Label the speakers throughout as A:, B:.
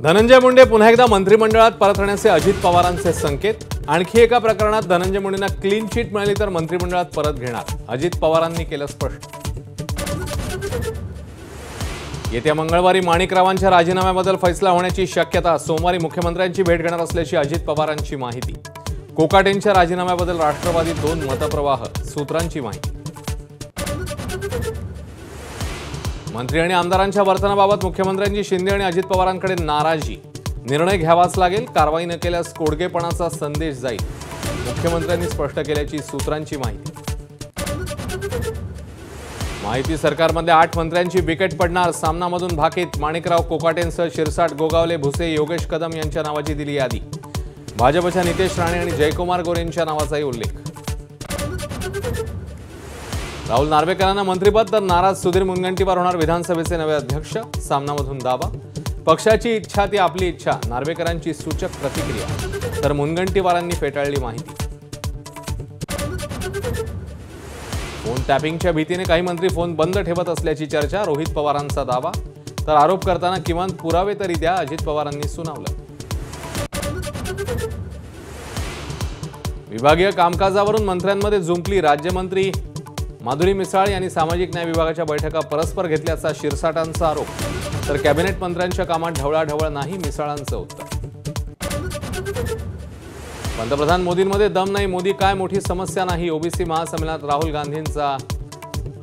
A: धनंजय मुंडे पुन्हा एकदा मंत्रिमंडळात परतण्याचे अजित पवारांचे संकेत। आणखी एका प्रकरणात धनंजय मुंडेंना क्लीन चिट मिळाली तर मंत्रिमंडळात परत घेणार, अजित पवारांनी केलं स्पष्ट। येत्या मंगळवारी माणिकरावांच्या राजीनाम्याबद्दल फैसला होण्याची शक्यता, सोमवारी मुख्यमंत्र्यांची भेट घेणार असल्याची अजित पवारांची माहिती। कोकाटेंच्या राजीनाम्याबद्दल राष्ट्रवादी 2 मतप्रवाह, सूत्रांची माहिती। मंत्री आणि आमदारांच्या वर्तनाबाबत मुख्यमंत्र्यांची शिंदे आणि अजित पवारांकडे नाराजी, निर्णय घ्यावाच लागेल, कारवाई न केल्यास कोडगेपणाचा संदेश जाईल, मुख्यमंत्र्यांनी स्पष्ट केल्याची सूत्रांची माहिती। माहिती सरकारमध्ये 8 मंत्र्यांची विकेट पडणार, सामनामधून भाकीत माणिकराव, कोकाटेंसह शिरसाट, गोगावले, भुसे, योगेश कदम यांच्या नावाची दिली यादी। भाजपच्या नितेश राणे आणि जयकुमार गोरेंच्या नावाचाही उल्लेख। राहुल नार्वेकरांना मंत्रिपद तर नाराज सुधीर मुनगंटीवार होणार विधानसभेचे नवे अध्यक्ष, सामनामधून दावा। पक्षाची इच्छा ती आपली इच्छा, नार्वेकरांची सूचक प्रतिक्रिया, तर मुनगंटीवारांनी फेटाळली माहिती। फोन टॅपिंगच्या भीतीने काही मंत्री फोन बंद ठेवत असल्याची चर्चा, रोहित पवारांचा दावा, तर आरोप करताना किमान पुरावे तरी द्या, अजित पवारांनी सुनावलं। विभागीय कामकाजावरून मंत्र्यांमध्ये जुंपली, राज्यमंत्री माधुरी मिसाळ यांनी सामाजिक न्याय विभागाच्या बैठका परस्पर घेतल्याचा शिरसाटांचा आरोप, तर कॅबिनेट मंत्र्यांच्या कामात ढवळाढवळ नाही, मिसाळांचं उत्तर। पंतप्रधान मोदींमध्ये दम नाही, मोदी काय मोठी समस्या नाही, ओबीसी महासंमेलनात राहुल गांधींचा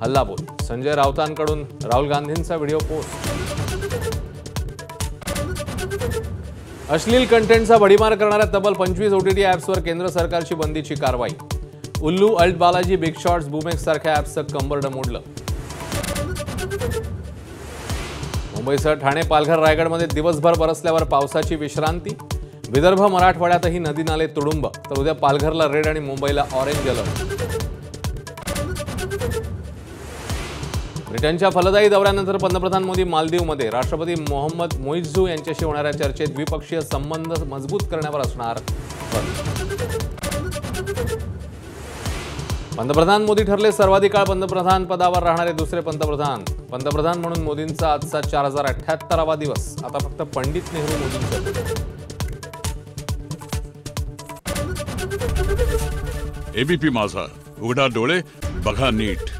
A: हल्लाबोल, संजय राऊतांकडून राहुल गांधींचा व्हिडिओ पोस्ट। अश्लील कंटेंटचा भडीमार करणाऱ्या तब्बल 25 OTT ॲप्सवर केंद्र सरकारची बंदीची कारवाई। उल्लू, अल्ट बालाजी, बिग शॉट्स, बूमेक्स सारख्या ॲप्सचं कंबरडं मोडलं। मुंबईसह ठाणे, पालघर, रायगडमध्ये दिवसभर बरसल्यावर पावसाची विश्रांती। विदर्भ, मराठवाड्यातही नदी नाले तुडुंब, तर उद्या पालघरला रेड आणि मुंबईला ऑरेंज अलर्ट। ब्रिटनच्या फलदायी दौऱ्यानंतर पंतप्रधान मोदी मालदीवमध्ये, राष्ट्रपती मोहम्मद मोइझू यांच्याशी होणाऱ्या चर्चेत द्विपक्षीय संबंध मजबूत करण्यावर असणार भर। पंतप्रधान मोदी ठरले सर्वाधिक काळ पंतप्रधान पदावर राहणारे दुसरे पंतप्रधान। पंतप्रधान म्हणून मोदींचा आजचा 4078वा दिवस, आता फक्त पंडित नेहरू मोदींच्या।
B: एबीपी माझा, उघडा डोळे बघा नीट।